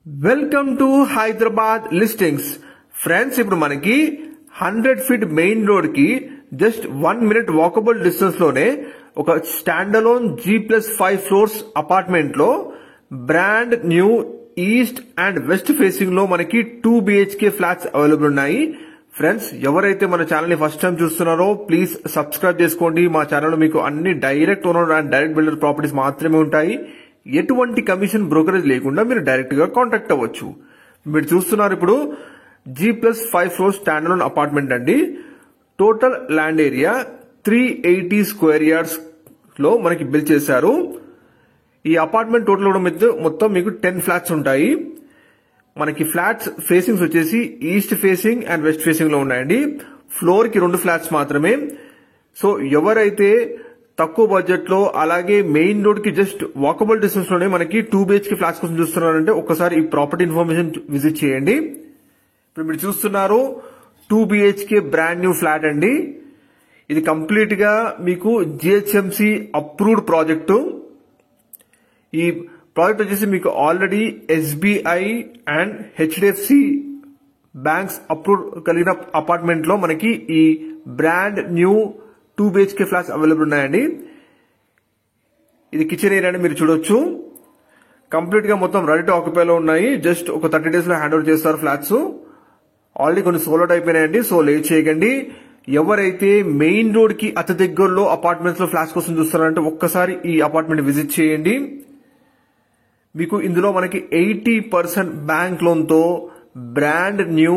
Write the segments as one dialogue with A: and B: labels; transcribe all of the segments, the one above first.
A: Welcome to Hyderabad listings. Friends, ఇప్పుడు మనకి 100 feet main road కి జస్ట్ 1 మినిట్ వాకబుల్ డిస్టెన్స్ లోనే ఒక stand alone G+5 floors apartment లో brand new east and west facing లో మనకి 2 BHK ఫ్లాట్స్ అవైలబుల్ ఉన్నాయి. ఫ్రెండ్స్, ఎవరైతే మన ఛానల్ ని ఫస్ట్ టైం చూస్తున్నారో ప్లీజ్ సబ్స్క్రైబ్ చేసుకోండి. మా ఛానల్ లో మీకు అన్ని direct owner and direct builder properties మాత్రమే ఉంటాయి. ఎటువంటి కమిషన్ బ్రోకరేజ్ లేకుండా మీరు డైరెక్ట్ గా కాంటాక్ట్ అవ్వచ్చు. మీరు చూస్తున్నారు ఇప్పుడు G+5 floor stand alone apartment అండి. Total land area 380 square yards లో మనకి బిల్డ్ చేశారు. ఈ అపార్ట్మెంట్ టోటల్ కూడా మొత్తం మీకు 10 ఫ్లాట్స్ ఉంటాయి. మనకి ఫ్లాట్స్ ఫేసింగ్స్ వచ్చేసి east facing and west facing లో ఉన్నాయండి. ఫ్లోర్ కి 2 ఫ్లాట్స్ మాత్రమే. సో ఎవరైతే తక్కువ బడ్జెట్ లో అలాగే మెయిన్ రోడ్ కి జస్ట్ వాకబుల్ డిస్టెన్స్ లోనే మనకి 2 BHK ఫ్లాట్స్ కోసం చూస్తున్నారంటే ఒక్కసారి ఈ ప్రాపర్టీ ఇన్ఫర్మేషన్ విజిట్ చేయండి. ఇప్పుడు మీరు చూస్తున్నారు 2 BHK బ్రాండ్ న్యూ ఫ్లాట్ అండి. ఇది కంప్లీట్ గా మీకు GHMC అప్రూవ్డ్ ప్రాజెక్టు. ఈ ప్రాజెక్ట్ వచ్చేసి మీకు already SBI and HDFC banks approve కలిగిన అపార్ట్మెంట్ లో మనకి ఈ brand new 2 BHK flats available ఉన్నాయండి. ఇది కిచెన్ ఏరియా మీరు చూడొచ్చు. కంప్లీట్ గా మొత్తం రెడీ టు ఆక్యుపై లో ఉన్నాయి. జస్ట్ ఒక 30 డేస్ లో హ్యాండ్ ఓవర్ చేస్తారు ఫ్లాట్స్. ఆల్రెడీ కొన్ని సోల్డ్ అయిపోయినాయండి. సో లేట్ చేయకండి. ఎవరైతే మెయిన్ రోడ్ కి అతి దగ్గరలో అపార్ట్మెంట్స్ లో ఫ్లాట్స్ కోసం చూస్తున్నారంటే ఒక్కసారి ఈ అపార్ట్మెంట్ విజిట్ చేయండి. మీకు ఇందులో మనకి 80% బ్యాంక్ లోన్ తో brand new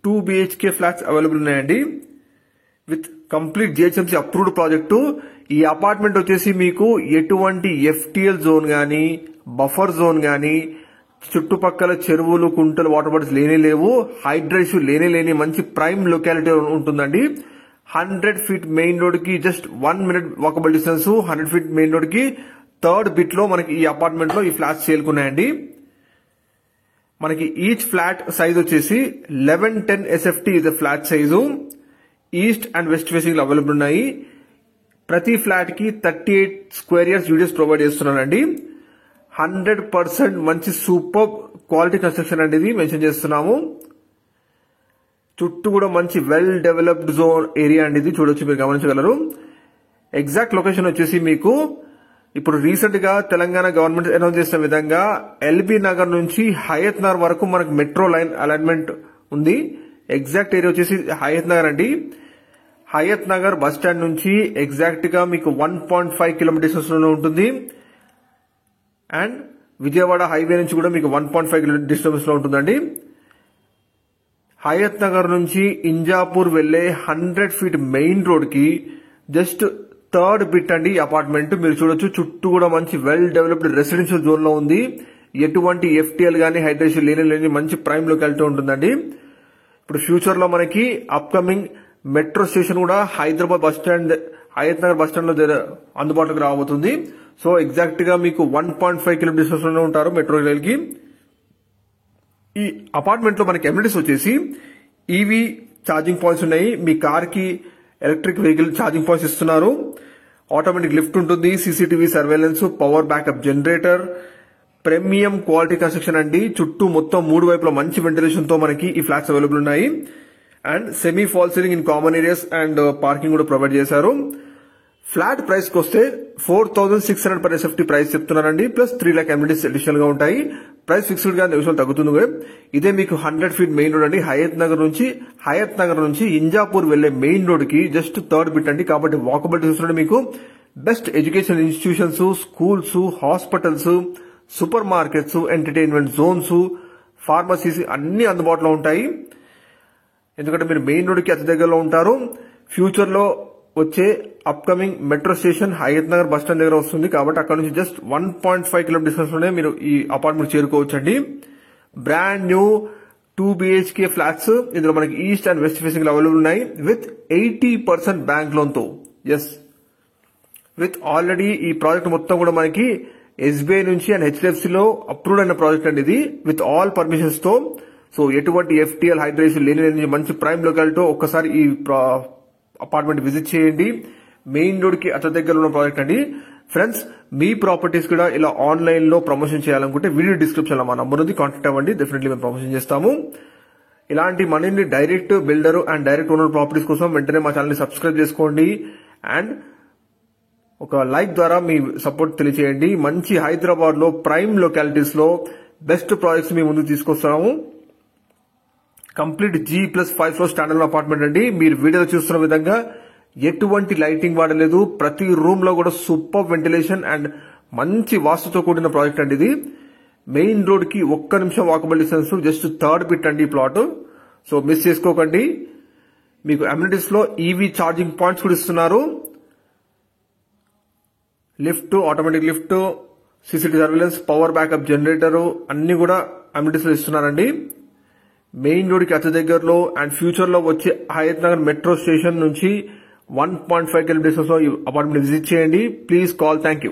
A: 2 BHK flats available ఉన్నాయండి. With complete GHMC approved project. ఈ అపార్ట్మెంట్ వచ్చేసి మీకు ఎటువంటి FTL జోన్ గానీ బఫర్ జోన్ గానీ చుట్టుపక్కల చెరువులు కుంటలు వాటర్ బాడీస్ లేనే లేవు. హైడ్రేషన్ లేని మంచి ప్రైమ్ లొకాలిటీ ఉంటుందండి. 100 ఫీట్ మెయిన్ రోడ్ కి just 1 minute walkable distance. 100 feet main road కి థర్డ్ బిట్ లో మనకి ఈ అపార్ట్మెంట్ లో ఈ ఫ్లాట్స్ చేరుకున్నాయండి. మనకి ఈచ్ ఫ్లాట్ సైజ్ వచ్చేసి 1110 SFT ఇది flat size. East and west facing లో అవైలబుల్ ఉన్నాయి. ప్రతి ఫ్లాట్ కి 38 స్క్వేర్ యార్డ్స్ యూడిఎస్ ప్రొవైడ్ చేస్తున్నానండి. 100% మంచి సూపర్ క్వాలిటీ కన్స్ట్రక్షన్ అనేది మెన్షన్ చేస్తున్నాము. చుట్టూ కూడా మంచి వెల్ డెవలప్డ్ జోన్ ఏరియా అండి. ఇది చూడొచ్చు, మీరు గమనించగలరు. ఎగ్జాక్ట్ లొకేషన్ వచ్చేసి మీకు ఇప్పుడు రీసెంట్ గా తెలంగాణ గవర్నమెంట్ అనౌన్స్ చేసిన విధంగా LB నగర్ నుంచి హయత్ నగర్ వరకు మనకు మెట్రో లైన్ అలైన్మెంట్ ఉంది. ఎగ్జాక్ట్ ఏరియా వచ్చేసి హయత్ నగర్ అండి. హయత్ నగర్ బస్ స్టాండ్ నుంచి ఎగ్జాక్ట్ గా మీకు 1.5 కిలోమీటర్ డిస్టెన్స్ లో ఉంటుంది. అండ్ విజయవాడ హైవే నుంచి కూడా మీకు 1.5 కిలోమీటర్ డిస్టెన్స్ లో ఉంటుందండి. హయత్ నగర్ నుంచి ఇంజాపూర్ వెళ్లే 100 ఫీట్ మెయిన్ రోడ్ కి జస్ట్ థర్డ్ బిట్ అండి అపార్ట్మెంట్. మీరు చూడొచ్చు, చుట్టూ కూడా మంచి వెల్ డెవలప్డ్ రెసిడెన్షియల్ జోన్ లో ఉంది. ఎటువంటి FTL గానీ హైడ్రేషన్ లేని మంచి ప్రైమ్ లొకాలిటీ ఉంటుందండి. ఇప్పుడు ఫ్యూచర్ లో మనకి అప్కమింగ్ మెట్రో స్టేషన్ కూడా Hyderabad bus stand Hayat Nagar bus stand లో అందుబాటులోకి రాబోతుంది. సో ఎగ్జాక్ట్ గా మీకు 1.5 కిలోమీటర్ డిస్టెన్స్ లోనే ఉంటారు మెట్రో రైల్ కి. ఈ అపార్ట్మెంట్ లో మనకి ఎమ్యూనిటీస్ వచ్చేసి EV ఛార్జింగ్ పాయింట్స్ ఉన్నాయి. మీ కార్ కి ఎలక్ట్రిక్ వెహికల్ ఛార్జింగ్ పాయింట్స్ ఇస్తున్నారు. ఆటోమేటిక్ లిఫ్ట్ ఉంటుంది. CCTV surveillance, power backup generator, premium quality construction అండి. చుట్టూ మొత్తం 3 వైపులా మంచి వెంటిలేషన్ తో మనకి ఈ ఫ్లాట్స్ అవైలబుల్ ఉన్నాయి. And semi fall ceiling in common areas and parking కూడా ప్రొవైడ్ చేశారు. ఫ్లాట్ ప్రైస్ కి వస్తే 4600 per SFT ప్రైస్ చెప్తున్నారండి. ప్లస్ 3 lakh అమ్యూనిటీస్ అడిషనల్ గా ఉంటాయి. ప్రైస్ ఫిక్స్డ్ గా నిమిషాలు తగ్గుతుంది. ఇదే మీకు 100 ఫీట్ మెయిన్ రోడ్ అండి. హయత్ నగర్ నుంచి ఇంజాపూర్ వెళ్లే మెయిన్ రోడ్ కి జస్ట్ థర్డ్ బిట్ అండి. కాబట్టి వాకబుల్ డిస్టెన్స్ మీకు best education institutions, schools, hospitals, super markets, entertainment Jones, pharmacies అన్ని అందుబాటులో ఉంటాయి. ఎందుకంటే మీరు మెయిన్ రోడ్ కి అతి దగ్గరలో ఉంటారు. ఫ్యూచర్ లో వచ్చే upcoming metro station Hayat Nagar bus stand దగ్గర వస్తుంది. కాబట్టి అక్కడ నుంచి జస్ట్ 1.5 కిలోమీటర్ డిస్టెన్స్ లోనే మీరు ఈ అపార్ట్మెంట్ చేరుకోవచ్చండి. Brand new 2 BHK flats. ఇందులో మనకి east and west facing available ఉన్నాయి. విత్ 80% బ్యాంక్ లోన్ తో. ఎస్, విత్ ఆల్రెడీ ఈ ప్రాజెక్ట్ మొత్తం కూడా మనకి SBI నుంచి అండ్ HDFC లో అప్రూవ్డ్ అయిన ప్రాజెక్ట్ అండి ఇది. విత్ ఆల్ పర్మిషన్స్ తో. సో ఎటువంటి FTL హైడ్రేషన్ లేని మంచి ప్రైమ్ లొకాలిటీ. ఒక్కసారి ఈ అపార్ట్మెంట్ విజిట్ చేయండి. మెయిన్ రోడ్ కి అతి దగ్గర ఉన్న ప్రాజెక్ట్ అండి. ఫ్రెండ్స్, మీ ప్రాపర్టీస్ కూడా ఇలా ఆన్లైన్ లో ప్రమోషన్ చేయాలనుకుంటే వీడియో డిస్క్రిప్షన్ లో మా నంబర్ ఉంది, కాంటాక్ట్ అవ్వండి. డెఫినెట్లీ మేము ప్రమోషన్ చేస్తాము. ఇలాంటి మనీని direct builder and direct owner properties కోసం వెంటనే మా ఛానల్ ని సబ్స్క్రైబ్ చేసుకోండి అండ్ ఒక లైక్ ద్వారా మీ సపోర్ట్ తెలియజేయండి. మంచి హైదరాబాద్ లో ప్రైమ్ లొకాలిటీస్ లో బెస్ట్ ప్రాజెక్ట్స్ మీ ముందుకు తీసుకొస్తున్నాము. Complete G+5 floor standard apartment అండి. మీరు వీడియోలో చూస్తున్న విధంగా ఎటువంటి లైటింగ్ వాడలేదు. ప్రతి రూమ్ లో కూడా సూపర్ వెంటిలేషన్ అండ్ మంచి వాస్తుతో కూడిన ప్రాజెక్ట్ అండి ఇది. మెయిన్ రోడ్ కి 1 నిమిషం walkable distance, just third bit అండి ఈ ప్లాట్. సో మిస్ చేసుకోకండి. మీకు అమ్యూనిటీస్ లో ఈవీ ఛార్జింగ్ పాయింట్స్ కూడా ఇస్తున్నారు. Lift, automatic lift, CCTV surveillance, power backup generator అన్ని కూడా అమ్యూనిటీస్ లో ఇస్తున్నారండి. మెయిన్ రోడ్ కి అతి దగ్గరలో అండ్ ఫ్యూచర్ లో వచ్చే హయత్ నగర్ మెట్రో స్టేషన్ నుంచి 1.5 కిలోమీటర్స్ లో ఈ అపార్ట్మెంట్ విజిట్ చేయండి. Please call. Thank you.